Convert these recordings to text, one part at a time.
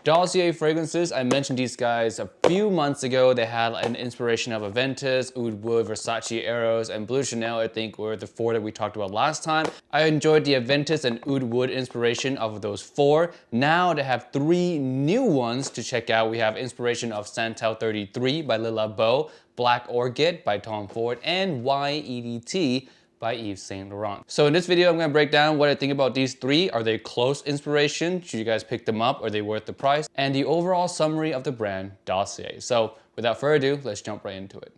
Dossier fragrances, I mentioned these guys a few months ago. They had an inspiration of Aventus, Oud Wood, Versace Eros, and Blue Chanel, I think were the 4 that we talked about last time. I enjoyed the Aventus and Oud Wood inspiration of those 4. Now they have 3 new ones to check out. We have inspiration of Santal 33 by Labo, Black Orchid by Tom Ford, and Y EDT by Yves Saint Laurent. So in this video, I'm gonna break down what I think about these 3. Are they close inspiration? Should you guys pick them up? Are they worth the price? And the overall summary of the brand Dossier. So without further ado, let's jump right into it.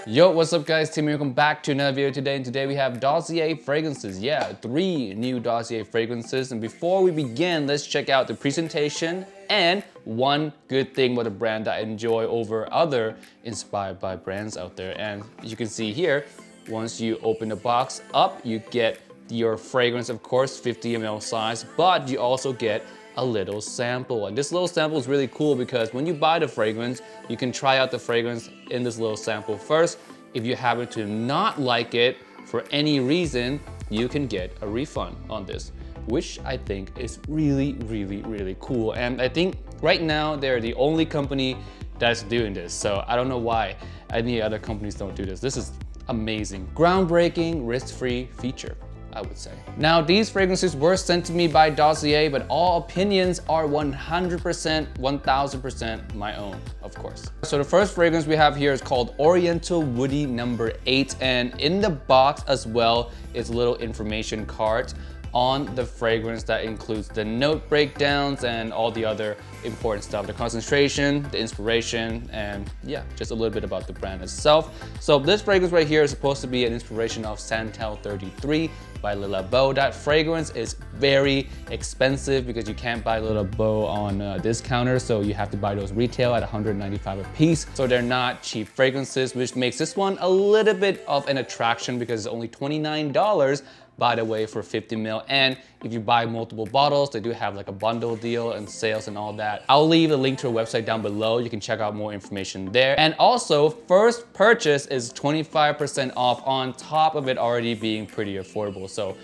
Yo, what's up guys? Tim here, welcome back to another video today. And today we have Dossier fragrances. Yeah, 3 new Dossier fragrances. And before we begin, let's check out the presentation and one good thing about the brand that I enjoy over other inspired by brands out there. And you can see here, once you open the box up, you get your fragrance, of course, 50 ml size, but you also get a little sample. And this little sample is really cool because when you buy the fragrance, you can try out the fragrance in this little sample first. If you happen to not like it for any reason, you can get a refund on this, which I think is really cool. And I think right now they're the only company that's doing this. So I don't know why any other companies don't do this. This is amazing. Groundbreaking, risk-free feature, I would say. Now, these fragrances were sent to me by Dossier, but all opinions are 100%, 1000% my own, of course. So the first fragrance we have here is called Oriental Woody No. 8, and in the box as well is a little information card on the fragrance that includes the note breakdowns and all the other important stuff, the concentration, the inspiration, and yeah, just a little bit about the brand itself. So this fragrance right here is supposed to be an inspiration of Santal 33 by Labo. That fragrance is very expensive because you can't buy Labo on a discounter, so you have to buy those retail at $195 a piece. So they're not cheap fragrances, which makes this one a little bit of an attraction because it's only $29, by the way, for 50 ml. And if you buy multiple bottles, they do have like a bundle deal and sales and all that. I'll leave a link to a website down below. You can check out more information there. And also, first purchase is 25% off on top of it already being pretty affordable. So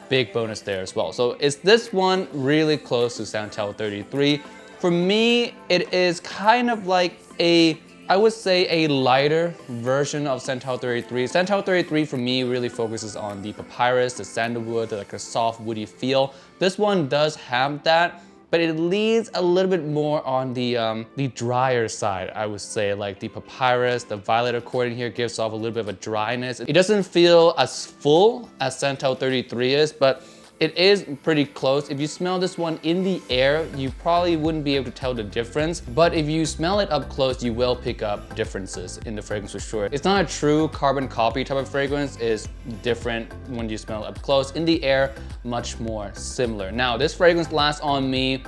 big bonus there as well. So is this one really close to Santal 33? For me, it is kind of like I would say a lighter version of Santal 33. Santal 33 for me really focuses on the papyrus, the sandalwood, like a soft woody feel. This one does have that, but it leans a little bit more on the drier side, I would say. Like the papyrus, the violet accord in here gives off a little bit of a dryness. It doesn't feel as full as Santal 33 is, but it is pretty close. If you smell this one in the air, you probably wouldn't be able to tell the difference. But if you smell it up close, you will pick up differences in the fragrance for sure. It's not a true carbon copy type of fragrance. It's different when you smell it up close. In the air, much more similar. Now, this fragrance lasts on me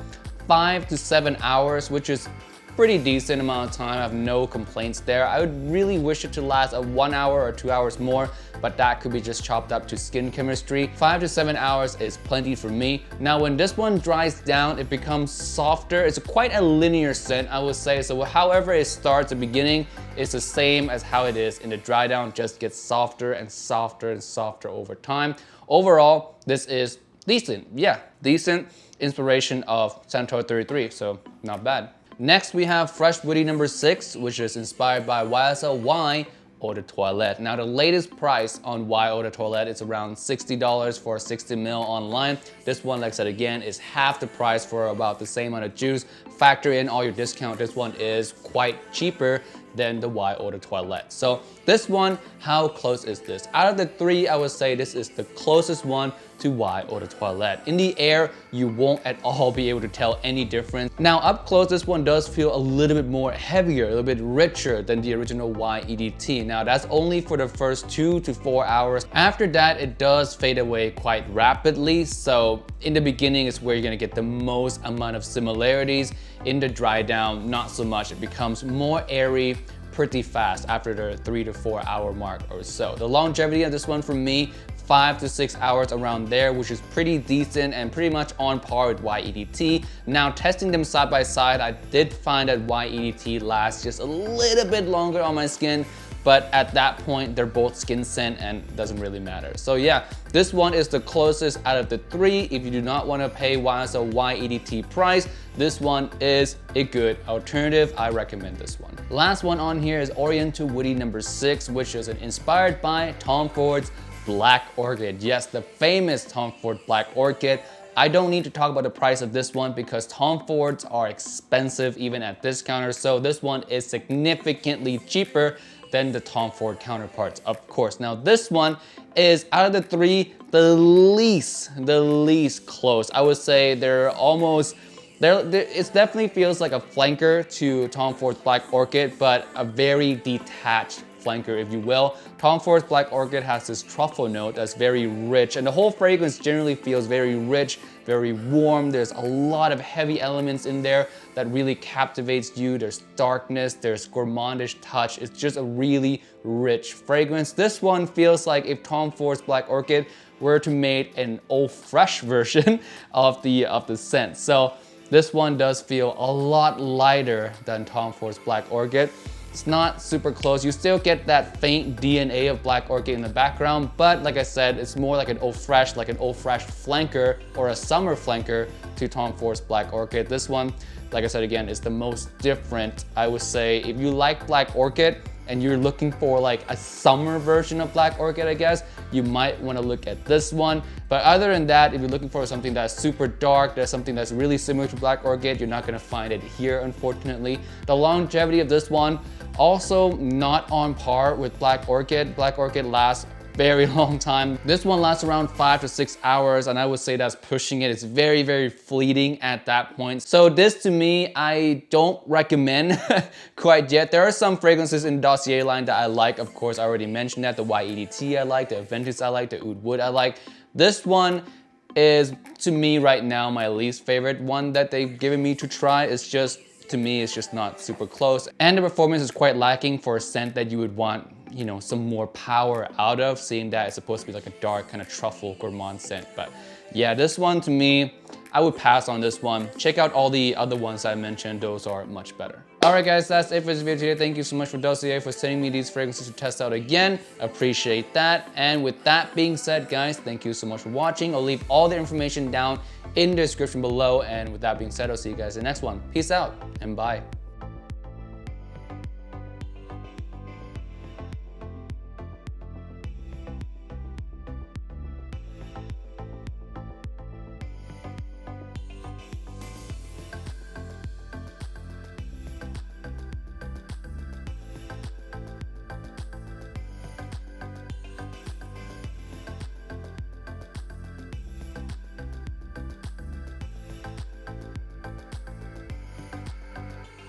5 to 7 hours, which is pretty decent amount of time. I have no complaints there. I would really wish it to last a 1 hour or 2 hours more, but that could be just chopped up to skin chemistry. 5 to 7 hours is plenty for me. Now, when this one dries down, it becomes softer. It's quite a linear scent, I would say. So however it starts at the beginning, it's the same as how it is in the dry down, just gets softer and softer and softer over time. Overall, this is decent. Yeah, decent inspiration of Santal 33, so not bad. Next, we have Fresh Woody No. 6, which is inspired by YSL Y Eau de Toilette. Now, the latest price on Y Eau de Toilette is around $60 for 60 ml online. This one, like I said again, is half the price for about the same amount of juice. Factor in all your discount, this one is quite cheaper than the Y Eau de Toilette. So this one, how close is this? Out of the 3, I would say this is the closest one to Y Eau de Toilette. In the air, you won't at all be able to tell any difference. Now, up close, this one does feel a little bit more heavier, a little bit richer than the original Y EDT. Now, that's only for the first 2 to 4 hours. After that, it does fade away quite rapidly. So in the beginning is where you're gonna get the most amount of similarities. In the dry down, not so much. It becomes more airy pretty fast after the 3 to 4 hour mark or so. The longevity of this one for me, 5 to 6 hours around there, which is pretty decent and pretty much on par with Y EDT. Now, testing them side by side, I did find that Y EDT lasts just a little bit longer on my skin, but at that point, they're both skin scent and it doesn't really matter. So yeah, this one is the closest out of the three. If you do not want to pay YSL Y EDT price, this one is a good alternative. I recommend this one. Last one on here is Oriental Woody number 6, which is inspired by Tom Ford's Black Orchid. Yes, the famous Tom Ford Black Orchid. I don't need to talk about the price of this one because Tom Fords are expensive even at discounters. So this one is significantly cheaper than the Tom Ford counterparts, of course. Now this one is, out of the three, the least close. I would say they're almost, it definitely feels like a flanker to Tom Ford's Black Orchid, but a very detached flanker, if you will. Tom Ford's Black Orchid has this truffle note that's very rich, and the whole fragrance generally feels very rich, very warm. There's a lot of heavy elements in there that really captivates you. There's darkness, there's gourmandish touch. It's just a really rich fragrance. This one feels like if Tom Ford's Black Orchid were to make an old fresh version of the scent. So this one does feel a lot lighter than Tom Ford's Black Orchid. It's not super close. You still get that faint DNA of Black Orchid in the background, but like I said, it's more like an eau fraiche flanker or a summer flanker to Tom Ford's Black Orchid. This one, like I said again, is the most different. I would say if you like Black Orchid and you're looking for like a summer version of Black Orchid, I guess, you might want to look at this one. But other than that, if you're looking for something that's super dark, that's something that's really similar to Black Orchid, you're not going to find it here, unfortunately. The longevity of this one, also not on par with Black Orchid. Black Orchid lasts very long time. This one lasts around 5 to 6 hours, and I would say that's pushing it. It's very, very fleeting at that point. So this, to me, I don't recommend quite yet. There are some fragrances in the Dossier line that I like. Of course, I already mentioned that. The Y EDT I like, the Aventus I like, the Oud Wood I like. This one is, to me right now, my least favorite one that they've given me to try. It's just, to me, it's just not super close. And the performance is quite lacking for a scent that you would want, you know, some more power out of, seeing that it's supposed to be like a dark kind of truffle gourmand scent. But yeah, this one, to me, I would pass on this one. Check out all the other ones I mentioned. Those are much better. Alright guys, that's it for this video today. Thank you so much for Dossier for sending me these fragrances to test out again. Appreciate that. And with that being said, guys, thank you so much for watching. I'll leave all the information down in the description below. And with that being said, I'll see you guys in the next one. Peace out and bye.